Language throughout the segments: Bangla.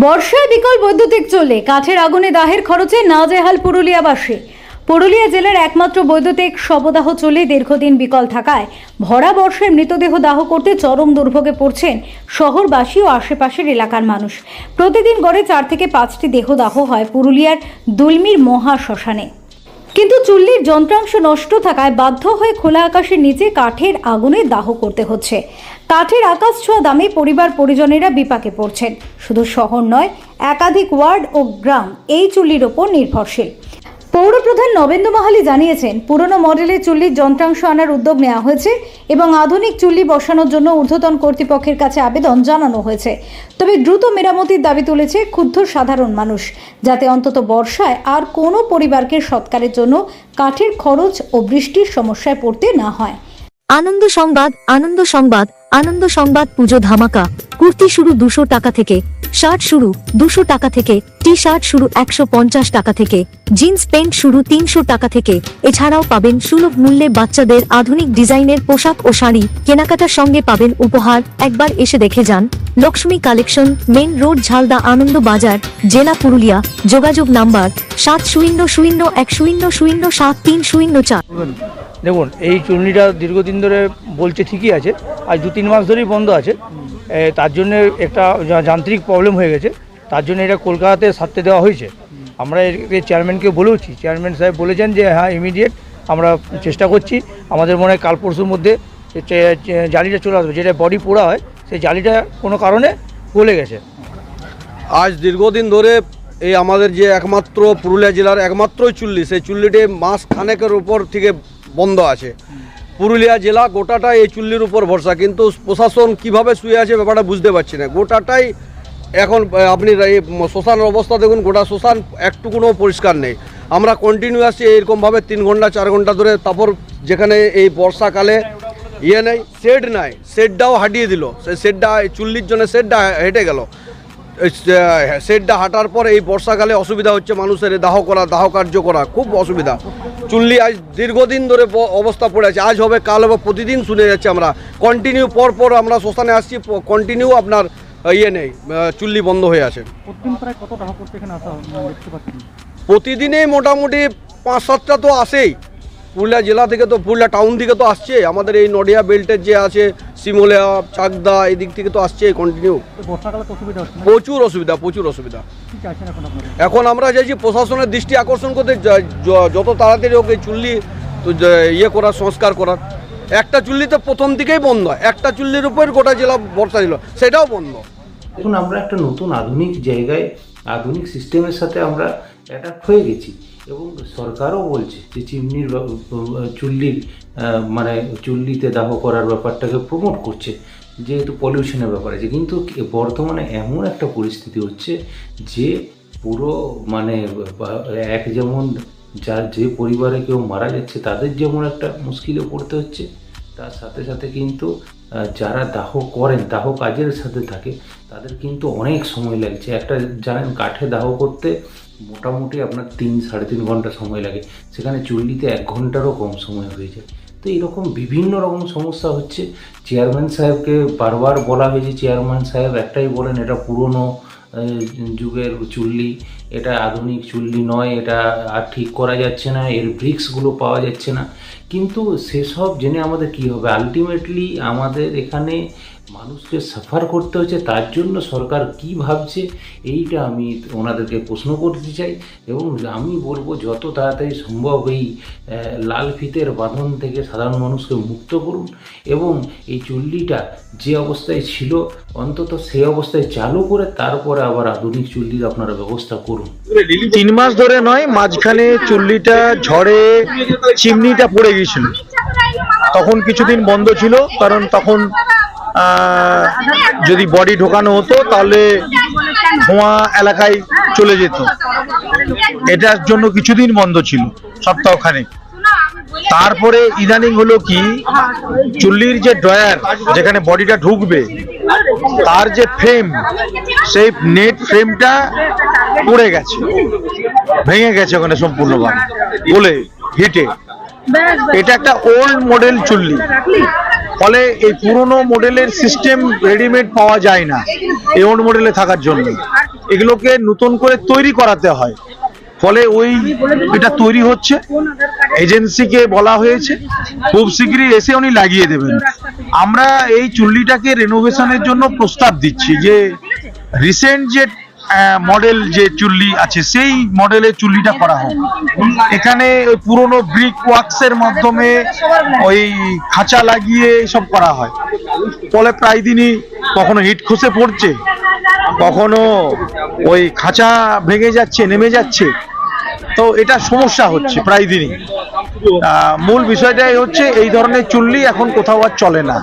বর্ষায় বিকল বৈদ্যুতিক চুল্লি, কাঠের আগুনে দাহের খরচে নাজেহাল পুরুলিয়াবাসী। পুরুলিয়া জেলার একমাত্র বৈদ্যুতিক শবদাহ চুল্লি দীর্ঘদিন বিকল থাকায় ভরা বর্ষায় মৃতদেহ দাহ করতে চরম দুর্ভোগে পড়ছেন শহরবাসী ও আশেপাশের এলাকার মানুষ। প্রতিদিন গড়ে 4 থেকে 5টি দেহ দাহ হয় পুরুলিয়ার দুলমির মহা শ্মশানে। কিন্তু চুল্লির যন্ত্রাংশ নষ্ট থাকায় বাধ্য হয়ে খোলা আকাশের নিচে কাঠের আগুনে দাহ করতে হচ্ছে। কাঠের আকাশ ছোঁয়া দামে পরিবার পরিজনেরা বিপাকে পড়ছেন। শুধু শহর নয়, একাধিক ওয়ার্ড ও গ্রাম এই চুল্লির ওপর নির্ভরশীল। পৌরপ্রধান নবেন্দু মাহালি জানিয়েছেন, পুরনো মডেলের চুল্লির যন্ত্রাংশ আনার উদ্যোগ নেওয়া হয়েছে এবং আধুনিক চুল্লি বসানোর জন্য ঊর্ধ্বতন কর্তৃপক্ষের কাছে আবেদন জানানো হয়েছে। তবে দ্রুত মেরামতির দাবি তুলেছে ক্ষুব্ধ সাধারণ মানুষ, যাতে অন্তত বর্ষায় আর কোনো পরিবারকে সৎকারের জন্য কাঠের খরচ ও বৃষ্টির সমস্যায় পড়তে না হয়। আনন্দ সংবাদ, আনন্দ সংবাদ, আনন্দ সংবাদ। পুজো ধামাকা। কুর্তি শুরু 200 টাকা থেকে, শার্ট শুরু 200 টাকা থেকে, টি শার্ট শুরু 150 টাকা থেকে, জিন্স প্যান্ট শুরু 300 টাকা থেকে। এছাড়াও পাবেন সুলভ মূল্যে বাচ্চাদের আধুনিক ডিজাইনের পোশাক ও শাড়ি। কেনাকাটার সঙ্গে পাবেন উপহার। একবার এসে দেখে যান। Lakshmi collection, main road, Jhalda, Ananda Bazar, জেলা পুরুলিয়া। যোগাযোগ নাম্বার 7001007304। দেখুন, এই চুল্লিটা দীর্ঘদিন ধরে বলছে ঠিকই আছে, আজ 2-3 মাস ধরেই বন্ধ আছে। তার জন্য একটা যান্ত্রিক প্রবলেম হয়ে গেছে, তার জন্য এটা কলকাতাতে সারতে দেওয়া হয়েছে। আমরা এর চেয়ারম্যানকে বলেওছি, চেয়ারম্যান সাহেব বলেছেন যে হ্যাঁ ইমিডিয়েট আমরা চেষ্টা করছি। আমাদের মনে হয় কাল পরশুর মধ্যে জালিটা চলে আসবে, যেটা বডি পোড়া হয় সেই জালিটা কোনো কারণে গলে গেছে। আজ দীর্ঘদিন ধরে এই আমাদের যে একমাত্র পুরুলিয়া জেলার একমাত্র চুল্লি, সেই চুল্লিটি মাস খানেকের উপর থেকে বন্ধ আছে। পুরুলিয়া জেলা গোটাটা এই চুল্লির উপর ভরসা, কিন্তু প্রশাসন কিভাবে শুয়ে আছে ব্যাপারটা বুঝতে পারছি না। গোটাটাই এখন আপনি এই শ্মশানের অবস্থা দেখুন, গোটা শ্মশান একটুকুনো পরিষ্কার নেই। আমরা কন্টিনিউয়াসলি এরকমভাবে 3 ঘন্টা 4 ঘন্টা ধরে, তারপর যেখানে এই বর্ষাকালে নেই, শেড নাই, শেডটাও হাঁটিয়ে দিল। সেই শেডটা চুল্লির জন্য শেডটা হেঁটে গেল। শেডটা হাঁটার পর এই বর্ষাকালে অসুবিধা হচ্ছে মানুষের দাহ কার্য করা খুব অসুবিধা। চুল্লি আজ দীর্ঘদিন ধরে অবস্থা পড়ে আছে, আজ হবে কাল হবে, প্রতিদিন শুনে যাচ্ছে। আমরা কন্টিনিউ পর আমরা শ্মশানে আসছি, কন্টিনিউ আপনার নেই, চুল্লি বন্ধ হয়ে আছে। প্রতিদিনেই মোটামুটি 5-7টা তো আসেই। পুরুলিয়া জেলা থেকে তো, পুরুলিয়া টাউন থেকে তো আসছে, আমাদের এই নডিয়া বেল্টের যে আছে শিমুলিয়া, চাকদা, এই দিক থেকে তো আসছে কন্টিনিউ। প্রচুর অসুবিধা। এখন আমরা চাইছি প্রশাসনের দৃষ্টি আকর্ষণ করতে, যত তাড়াতাড়ি হোক এই চুল্লি করার, সংস্কার করার। একটা চুল্লিতে প্রথম থেকেই বন্ধ, একটা চুল্লির উপর গোটা জেলা ভরসা ছিল, সেটাও বন্ধ। এখন আমরা একটা নতুন আধুনিক জায়গায়, আধুনিক সিস্টেমের সাথে আমরা অ্যাডাপ্ট হয়ে গেছি এবং সরকারও বলছে যে চুল্লির মানে চুল্লিতে দাহ করার ব্যাপারটাকে প্রমোট করছে, যেহেতু পলিউশনের ব্যাপার আছে। কিন্তু বর্তমানে এমন একটা পরিস্থিতি হচ্ছে যে পুরো মানে যেমন যে পরিবারে কেউ মারা যাচ্ছে তাদের যেমন একটা মুশকিলে পড়তে হচ্ছে, তার সাথে সাথে কিন্তু যারা দাহ করেন, দাহ কাজের সাথে থাকে, তাদের কিন্তু অনেক সময় লাগছে। একটা জানেন, কাঠে দাহ করতে মোটামুটি আপনার 3-3.5 ঘন্টা সময় লাগে, সেখানে চুল্লিতে 1 ঘন্টারও কম সময় হয়ে যায়। তো এরকম বিভিন্ন রকম সমস্যা হচ্ছে। চেয়ারম্যান সাহেবকে বারবার বলা হয়েছে, চেয়ারম্যান সাহেব একটাই বলেন, এটা পুরনো যুগের চুল্লি, এটা আধুনিক চুল্লি নয়, এটা আর ঠিক করা যাচ্ছে না, এর ব্রিক্সগুলো পাওয়া যাচ্ছে না। কিন্তু সেসব জেনে আমাদের কী হবে? আলটিমেটলি আমাদের এখানে মানুষকে সাফার করতে হচ্ছে। তার জন্য সরকার কি ভাবছে এইটা আমি ওনাদেরকে প্রশ্ন করতে চাই, এবং আমি বলবো যত তাড়াতাড়ি সম্ভব এই লাল ফিতের বাঁধন থেকে সাধারণ মানুষকে মুক্ত করুন, এবং এই চুল্লিটা যে অবস্থায় ছিল অন্তত সেই অবস্থায় চালু করে তারপরে আবার আধুনিক চুল্লির আপনারা ব্যবস্থা করুন। 3 মাস ধরে নয়, মাঝখানে চুল্লিটা ঝড়ে চিমনিটা পড়ে গিয়েছিল, তখন কিছুদিন বন্ধ ছিল, কারণ তখন যদি বডি ঢোকানো হতো তাহলে ধোঁয়া এলাকায় চলে যেত। এটার জন্য কিছুদিন বন্ধ ছিল, সপ্তাহখানেক। তারপরে ইদানিং হলো কি, চুল্লির যে ড্রয়ার যেখানে বডিটা ঢুকবে, তার যে ফ্রেম, সেই নেট ফ্রেমটা পড়ে গেছে, ভেঙে গেছে ওখানে সম্পূর্ণভাবে বলে হিটে। এটা একটা ওল্ড মডেল চুল্লি, ফলে এই পুরনো মডেলের সিস্টেম রেডিমেড পাওয়া যায় না এই ওল্ড মডেলে থাকার জন্য। এগুলোকে নতুন করে তৈরি করাতে হয়, ফলে ওই এটা তৈরি হচ্ছে, এজেন্সিকে বলা হয়েছে খুব শীঘ্রই এসে উনি লাগিয়ে দেবেন। আমরা এই চুল্লিটাকে রেনোভেশনের জন্য প্রস্তাব দিচ্ছি যে রিসেন্ট যে মডেল যে চুল্লি আছে সেই মডেলের চুল্লিটা করা হোক। এখানে ওই পুরনো ব্রিক ওয়ার্কসের মাধ্যমে ওই খাঁচা লাগিয়ে সব করা হয়, ফলে প্রায় দিনই কখনো হিট খসে পড়ছে, কখনো ওই খাঁচা ভেঙে যাচ্ছে, নেমে যাচ্ছে, তো এটা সমস্যা হচ্ছে প্রায় দিনই। মূল বিষয়টাই হচ্ছে এই ধরনের চুল্লি এখন কোথাও আর চলে না,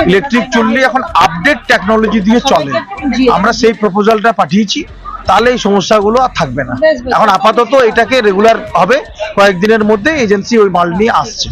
ইলেকট্রিক চুল্লি এখন আপডেট টেকনোলজি দিয়ে চলে। আমরা সেই প্রপোজালটা পাঠিয়েছি, তাহলে এই সমস্যাগুলো আর থাকবে না। এখন আপাতত এটাকে রেগুলার হবে, কয়েকদিনের মধ্যে এজেন্সি ওই মাল নিয়ে আসছে।